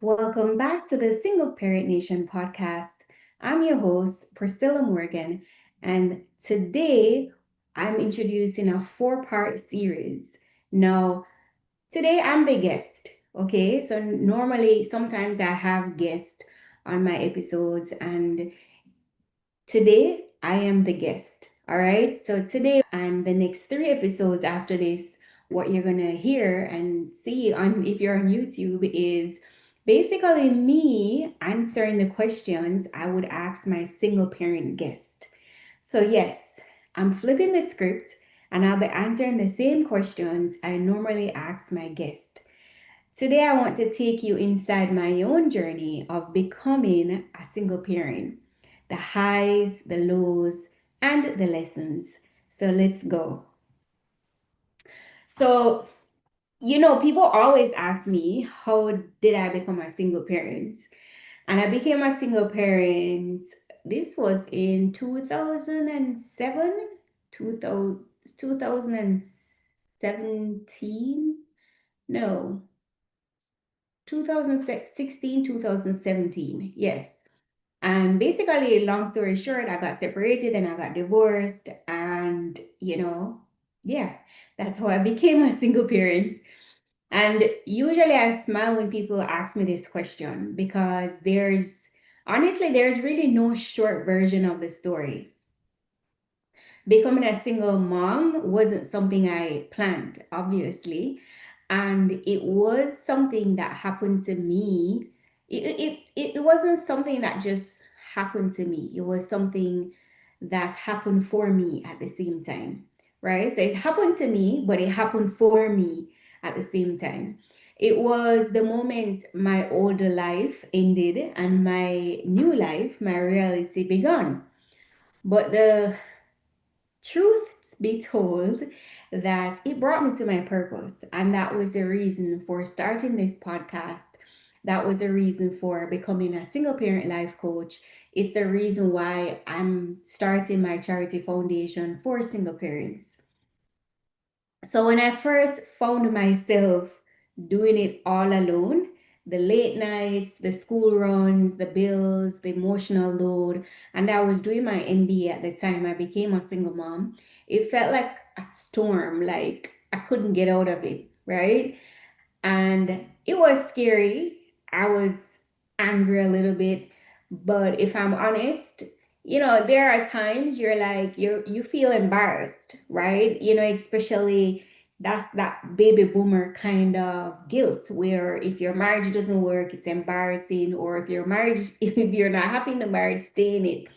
Welcome back to the Single Parent Nation podcast. I'm your host, Priscilla Morgan, and today I'm introducing a four-part series. Now, today I'm the guest, okay? So, normally, sometimes I have guests on my episodes, and today I am the guest, all right? So, today and the next three episodes after this, what you're gonna hear and see on if you're on YouTube is basically me answering the questions I would ask my single parent guest. So, yes, I'm flipping the script and I'll be answering the same questions I normally ask my guest. Today, I want to take you inside my own journey of becoming a single parent, the highs, the lows, and the lessons. So, let's go. So, people always ask me, how did I become a single parent? And I became a single parent. This was in 2007, 2017. No, 2016, 2017. Yes. And basically, long story short, I got separated and I got divorced. And, yeah, that's how I became a single parent. And usually I smile when people ask me this question because honestly, there's really no short version of the story. Becoming a single mom wasn't something I planned, obviously. And it was something that happened to me. It wasn't something that just happened to me. It was something that happened for me at the same time, right? So it happened to me, but it happened for me at the same time. It was the moment my older life ended and my new life, my reality began. But the truth be told, that it brought me to my purpose. And that was the reason for starting this podcast. That was the reason for becoming a single parent life coach. It's the reason why I'm starting my charity foundation for single parents. So when I first found myself doing it all alone, the late nights, the school runs, the bills, the emotional load, and I was doing my MBA at the time, I became a single mom. It felt like a storm, like I couldn't get out of it, right? And it was scary. I was angry a little bit, but if I'm honest, there are times you're like you feel embarrassed, right? Especially that's that baby boomer kind of guilt where if your marriage doesn't work, it's embarrassing, or if your marriage if you're not happy in the marriage, stay in it.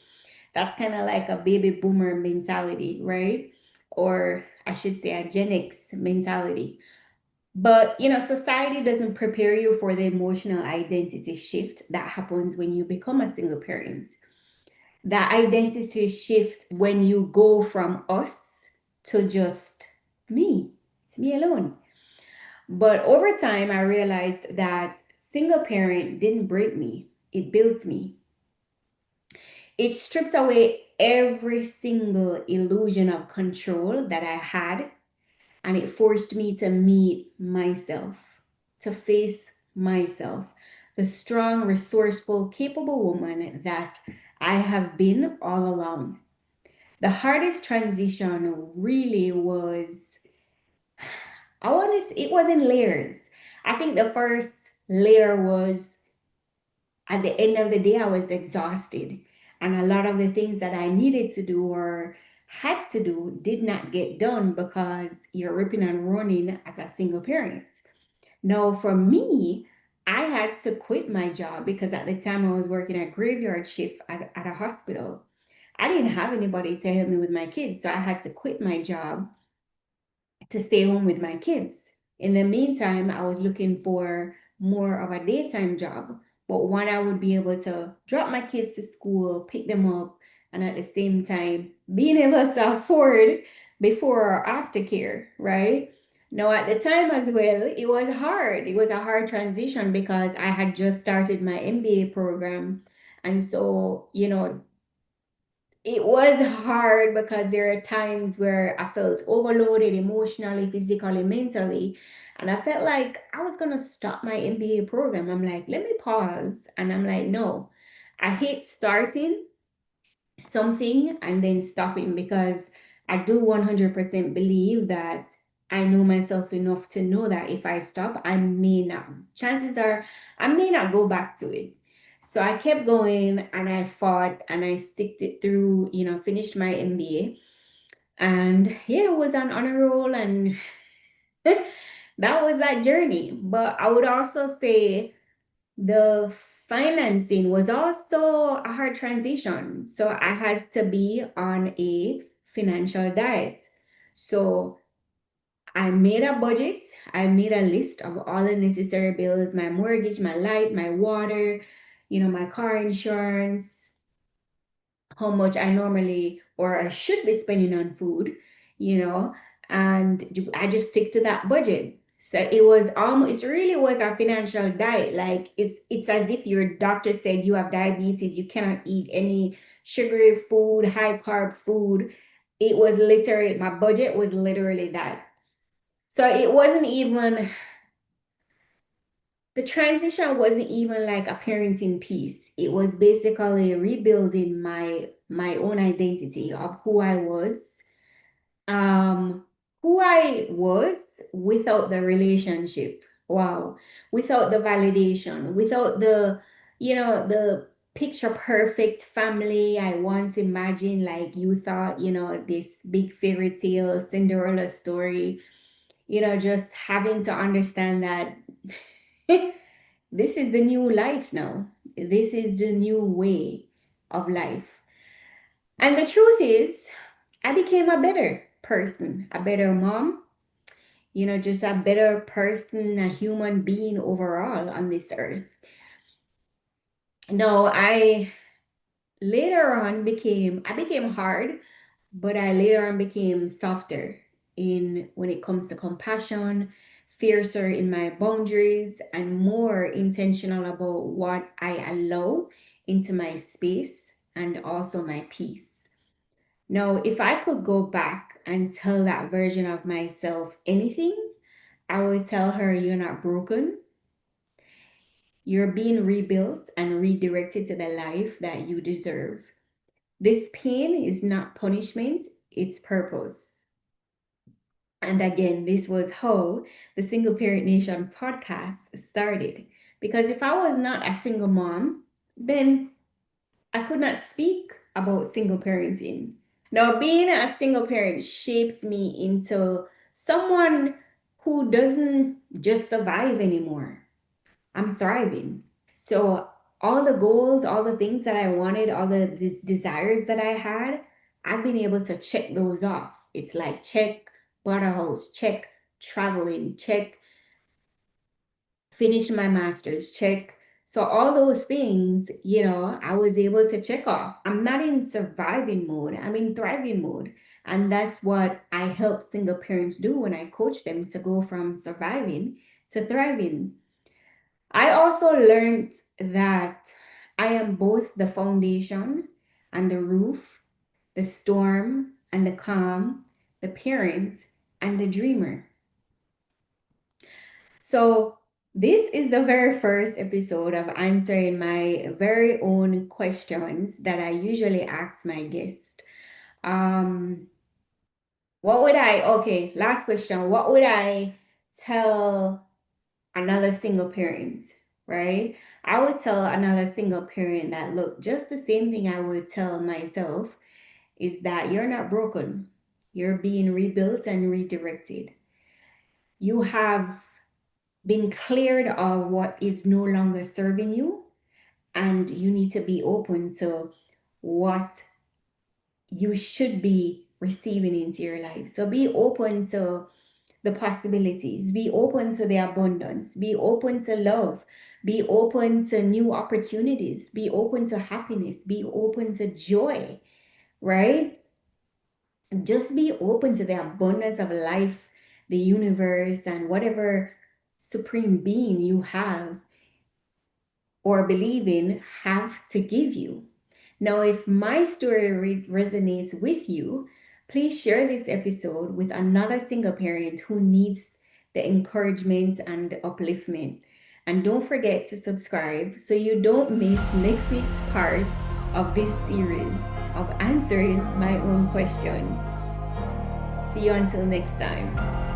That's kind of like a baby boomer mentality, right? Or I should say a Gen X mentality. But society doesn't prepare you for the emotional identity shift that happens when you become a single parent. That identity shift when you go from us to just me. It's me alone. But over time, I realized that single parent didn't break me, it built me. It stripped away every single illusion of control that I had, and it forced me to meet myself, to face myself, the strong, resourceful, capable woman that I have been all along. The hardest transition really was, it was in layers. I think the first layer was at the end of the day, I was exhausted. And a lot of the things that I needed to do or had to do did not get done because you're ripping and running as a single parent. Now, for me, I had to quit my job because at the time I was working a graveyard shift at a hospital. I didn't have anybody to help me with my kids, so I had to quit my job to stay home with my kids. In the meantime, I was looking for more of a daytime job, but one I would be able to drop my kids to school, pick them up, and at the same time being able to afford before or after care, right? Now, at the time as well, it was hard. It was a hard transition because I had just started my MBA program. And so, it was hard because there are times where I felt overloaded emotionally, physically, mentally. And I felt like I was gonna stop my MBA program. I'm like, let me pause. And I'm like, no, I hate starting something and then stopping, because I do 100% believe that I know myself enough to know that if I stop, I may not, chances are I may not go back to it. So I kept going and I fought and I sticked it through, finished my MBA. And yeah, it was an honor roll, and that was that journey. But I would also say the financing was also a hard transition. So I had to be on a financial diet. So I made a budget. I made a list of all the necessary bills, my mortgage, my light, my water, my car insurance, how much I normally or I should be spending on food, you know, and I just stick to that budget. So it really was a financial diet. Like it's as if your doctor said you have diabetes, you cannot eat any sugary food, high carb food. It was literally, my budget was literally that. So it wasn't even, the transition wasn't even like a parenting piece. It was basically rebuilding my own identity of um, who I was without the relationship. Wow. Without the validation, without the picture perfect family I once imagined, like you thought, this big fairy tale Cinderella story, just having to understand that this is the new life now. This is the new way of life. And the truth is, I became a better person, a better mom, just a better person, a human being overall on this earth. No, I became hard, but I later on became softer in when it comes to compassion, fiercer in my boundaries, and more intentional about what I allow into my space and also my peace. Now, if I could go back and tell that version of myself anything, I would tell her, you're not broken. You're being rebuilt and redirected to the life that you deserve. This pain is not punishment, it's purpose. And again, this was how the Single Parent Nation podcast started. Because if I was not a single mom, then I could not speak about single parenting. Now, being a single parent shaped me into someone who doesn't just survive anymore. I'm thriving. So, all the goals, all the things that I wanted, all the desires that I had, I've been able to check those off. It's like check bought a house, check traveling, check finished my master's, check. So all those things, I was able to check off. I'm not in surviving mode, I'm in thriving mode. And that's what I help single parents do when I coach them to go from surviving to thriving. I also learned that I am both the foundation and the roof, the storm and the calm, the parent and the dreamer. So, this is the very first episode of answering my very own questions that I usually ask my guests. Um, okay, last question. What would I tell another single parent, right? I would tell another single parent that, look, just the same thing I would tell myself is that you're not broken. You're being rebuilt and redirected. You have been cleared of what is no longer serving you, and you need to be open to what you should be receiving into your life. So be open to the possibilities, be open to the abundance, be open to love, be open to new opportunities, be open to happiness, be open to joy, right? Just be open to the abundance of life, the universe, and whatever supreme being you have or believe in have to give you. Now, if my story resonates with you, please share this episode with another single parent who needs the encouragement and the upliftment. And don't forget to subscribe so you don't miss next week's part of this series of answering my own questions. See you until next time.